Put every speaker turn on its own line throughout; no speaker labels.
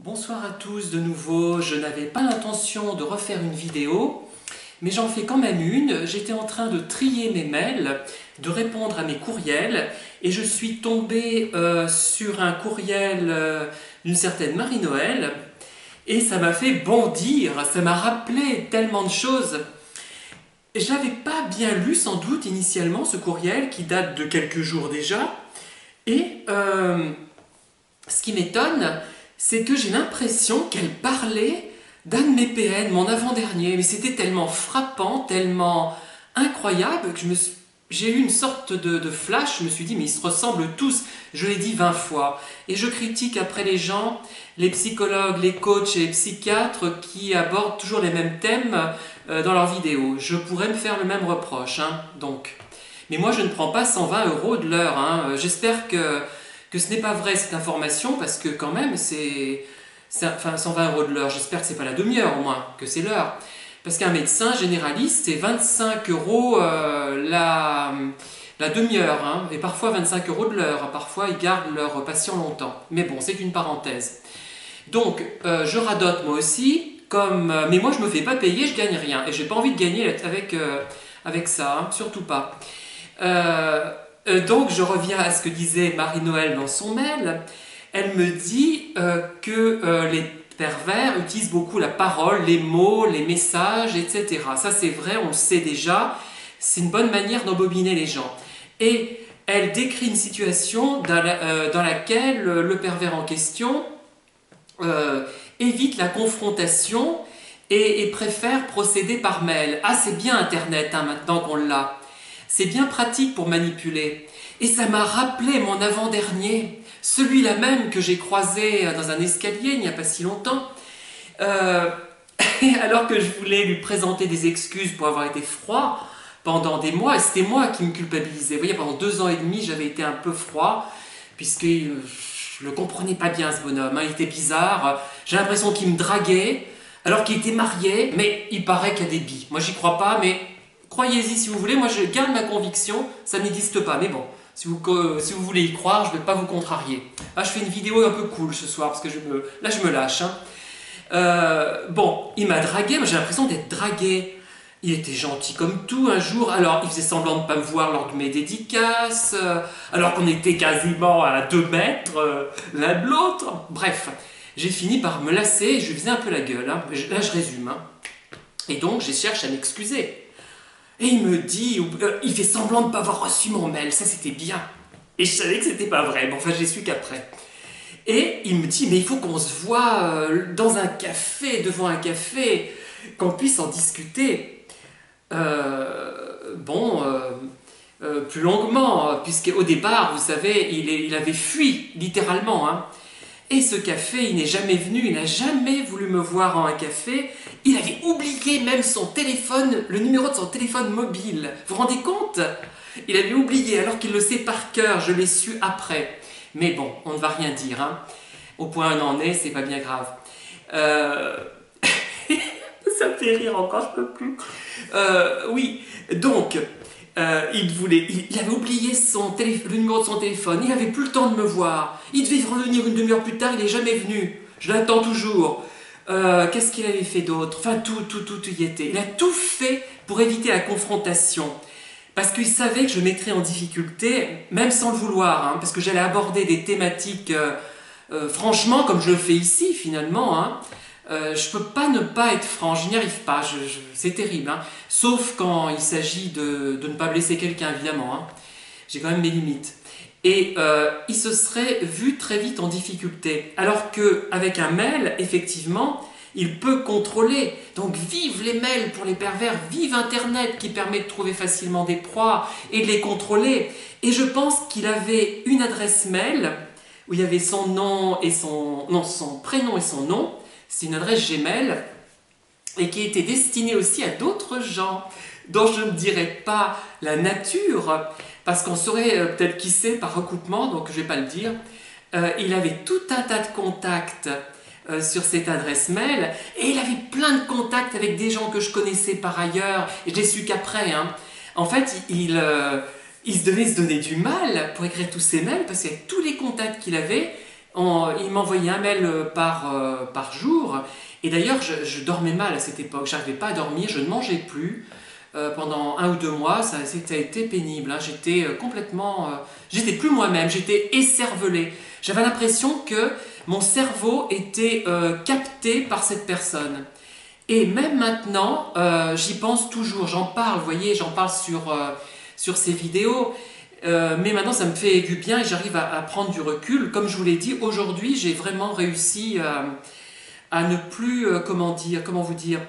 Bonsoir à tous de nouveau, je n'avais pas l'intention de refaire une vidéo, mais j'en fais quand même une. J'étais en train de trier mes mails, de répondre à mes courriels, et je suis tombé sur un courriel d'une certaine Marie-Noël, et ça m'a fait bondir, ça m'a rappelé tellement de choses. Je n'avais pas bien lu sans doute initialement ce courriel qui date de quelques jours déjà, et ce qui m'étonne, c'est que j'ai l'impression qu'elle parlait d'un de mes PN, mon avant-dernier. Mais c'était tellement frappant, tellement incroyable que j'ai eu une sorte de flash. Je me suis dit, mais ils se ressemblent tous. Je l'ai dit 20 fois. Et je critique après les gens, les psychologues, les coachs et les psychiatres qui abordent toujours les mêmes thèmes dans leurs vidéos. Je pourrais me faire le même reproche, hein, donc. Mais moi, je ne prends pas 120 € de l'heure. Hein. J'espère que ce n'est pas vrai cette information, parce que quand même, enfin, 120 € de l'heure. J'espère que c'est pas la demi-heure au moins, que c'est l'heure. Parce qu'un médecin généraliste, c'est 25 € la demi-heure, hein, et parfois 25 € de l'heure. Parfois, ils gardent leurs patients longtemps. Mais bon, c'est une parenthèse. Donc, je radote moi aussi, mais moi, je me fais pas payer, je gagne rien. Et j'ai pas envie de gagner avec ça, hein, surtout pas. Donc, je reviens à ce que disait Marie-Noël dans son mail. Elle me dit que les pervers utilisent beaucoup la parole, les mots, les messages, etc. Ça, c'est vrai, on le sait déjà. C'est une bonne manière d'embobiner les gens. Et elle décrit une situation dans laquelle le pervers en question évite la confrontation et préfère procéder par mail. Ah, c'est bien Internet, hein, maintenant qu'on l'a. C'est bien pratique pour manipuler. Et ça m'a rappelé mon avant-dernier, celui-là même que j'ai croisé dans un escalier il n'y a pas si longtemps. Alors que je voulais lui présenter des excuses pour avoir été froid pendant des mois, et c'était moi qui me culpabilisais. Vous voyez, pendant 2 ans et demi, j'avais été un peu froid, puisque je le comprenais pas bien, ce bonhomme. Hein, il était bizarre. J'ai l'impression qu'il me draguait, alors qu'il était marié, mais il paraît qu'il y a des billes. Moi, j'y crois pas, mais croyez-y si vous voulez. Moi, je garde ma conviction, ça n'existe pas. Mais bon, si vous voulez y croire, je ne vais pas vous contrarier. Ah, je fais une vidéo un peu cool ce soir, parce que là, je me lâche. Hein. Bon, il m'a dragué, moi j'ai l'impression d'être dragué. Il était gentil comme tout un jour, alors il faisait semblant de ne pas me voir lors de mes dédicaces, alors qu'on était quasiment à 2 mètres l'un de l'autre. Bref, j'ai fini par me lasser et je lui faisais un peu la gueule. Hein. Là, je résume. Hein. Et donc, je cherche à m'excuser. Et il me dit, il fait semblant de ne pas avoir reçu mon mail, ça c'était bien. Et je savais que c'était pas vrai, mais enfin, j'ai su qu'après. Et il me dit, mais il faut qu'on se voit dans un café, devant un café, qu'on puisse en discuter. Plus longuement, puisqu'au départ, vous savez, il avait fui, littéralement. Hein. Et ce café, il n'est jamais venu, il n'a jamais voulu me voir en un café. Il avait oublié même son téléphone, le numéro de son téléphone mobile. Vous vous rendez compte? Il avait oublié, alors qu'il le sait par cœur, je l'ai su après. Mais bon, on ne va rien dire. Hein. Au point où on en est, c'est pas bien grave. Ça me fait rire encore, je peux plus. Oui, donc, il avait oublié le numéro de son téléphone, il n'avait plus le temps de me voir. Il devait revenir une demi-heure plus tard, il n'est jamais venu. Je l'attends toujours. Qu'est-ce qu'il avait fait d'autre? Enfin, tout y était. Il a tout fait pour éviter la confrontation. Parce qu'il savait que je mettrais en difficulté, même sans le vouloir, hein, parce que j'allais aborder des thématiques, franchement, comme je le fais ici, finalement. Hein. Je peux pas ne pas être franc, je n'y arrive pas, c'est terrible. Hein. Sauf quand il s'agit de ne pas blesser quelqu'un, évidemment. Hein. J'ai quand même mes limites. Et il se serait vu très vite en difficulté. Alors qu'avec un mail, effectivement, il peut contrôler. Donc vive les mails pour les pervers, vive Internet qui permet de trouver facilement des proies et de les contrôler. Et je pense qu'il avait une adresse mail où il y avait son nom et son prénom et son nom. C'est une adresse Gmail et qui était destinée aussi à d'autres gens dont je ne dirais pas la nature parce qu'on saurait peut-être qui c'est par recoupement, donc je ne vais pas le dire. Il avait tout un tas de contacts sur cette adresse mail et il avait plein de contacts avec des gens que je connaissais par ailleurs et je l'ai su qu'après. Hein. En fait, il devait se donner du mal pour écrire tous ces mails parce qu'avec tous les contacts qu'il avait, Il m'envoyait un mail par jour. Et d'ailleurs, je dormais mal à cette époque. J'arrivais pas à dormir, je ne mangeais plus. Pendant 1 ou 2 mois, ça a été pénible. Hein. J'étais complètement... j'étais plus moi-même, j'étais écervelé. J'avais l'impression que mon cerveau était capté par cette personne. Et même maintenant, j'y pense toujours, j'en parle, vous voyez, j'en parle sur ces vidéos. Mais maintenant, ça me fait du bien et j'arrive à prendre du recul. Comme je vous l'ai dit, aujourd'hui, j'ai vraiment réussi à ne plus, comment vous dire,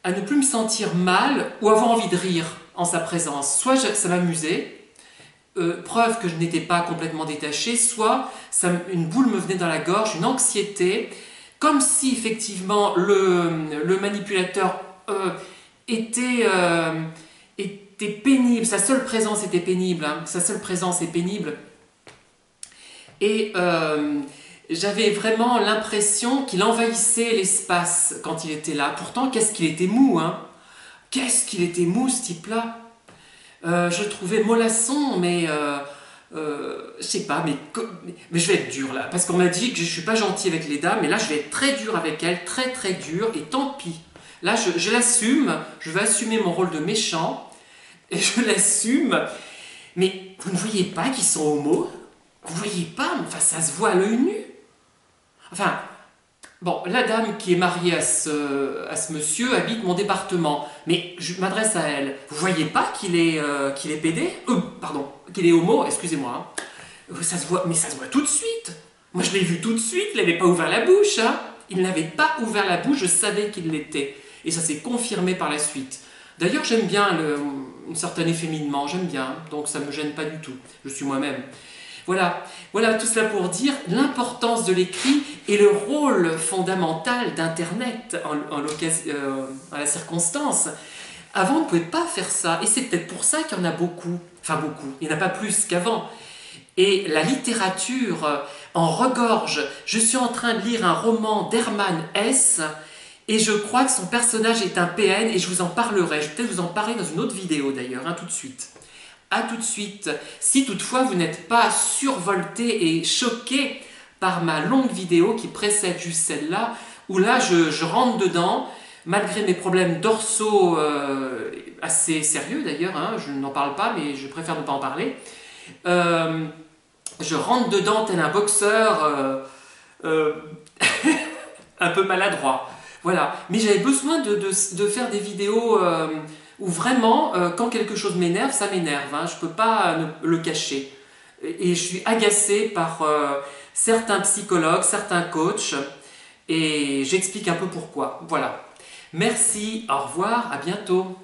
à ne plus me sentir mal ou avoir envie de rire en sa présence. Soit ça m'amusait, preuve que je n'étais pas complètement détachée, soit une boule me venait dans la gorge, une anxiété, comme si effectivement le manipulateur était pénible, sa seule présence était pénible, hein, sa seule présence est pénible. Et j'avais vraiment l'impression qu'il envahissait l'espace quand il était là. Pourtant, qu'est-ce qu'il était mou, hein? Qu'est-ce qu'il était mou, ce type-là. Je le trouvais mollasson, mais je sais pas, mais je vais être dur là, parce qu'on m'a dit que je suis pas gentil avec les dames, mais là je vais être très dur avec elles, très très dur, et tant pis. Là je l'assume, je vais assumer mon rôle de méchant, et je l'assume, mais vous ne voyez pas qu'ils sont homo? Vous voyez pas, enfin ça se voit à l'œil nu. Enfin, bon, la dame qui est mariée à ce monsieur habite mon département, mais je m'adresse à elle. Vous voyez pas qu'il est pédé? Pardon, qu'il est homo, excusez-moi. Hein. Ça se voit, mais ça se voit tout de suite. Moi, je l'ai vu tout de suite, il n'avait pas ouvert la bouche. Hein. Il n'avait pas ouvert la bouche, je savais qu'il l'était. Et ça s'est confirmé par la suite. D'ailleurs, j'aime bien un certain efféminement, j'aime bien, donc ça ne me gêne pas du tout. Je suis moi-même. Voilà, tout cela pour dire l'importance de l'écrit et le rôle fondamental d'Internet en la circonstance. Avant, on ne pouvait pas faire ça, et c'est peut-être pour ça qu'il y en a beaucoup, enfin beaucoup, il n'y en a pas plus qu'avant. Et la littérature en regorge. Je suis en train de lire un roman d'Hermann Hesse, et je crois que son personnage est un PN, et je vous en parlerai. Je vais peut-être vous en parler dans une autre vidéo d'ailleurs, hein, tout de suite. A tout de suite. Si toutefois vous n'êtes pas survolté et choqué par ma longue vidéo qui précède juste celle-là, où là je rentre dedans, malgré mes problèmes dorsaux assez sérieux d'ailleurs, hein, je n'en parle pas mais je préfère ne pas en parler, je rentre dedans tel un boxeur un peu maladroit. Voilà, mais j'avais besoin de faire des vidéos où vraiment, quand quelque chose m'énerve, ça m'énerve. Hein, je ne peux pas le cacher. Et je suis agacée par certains psychologues, certains coachs, et j'explique un peu pourquoi. Voilà. Merci, au revoir, à bientôt.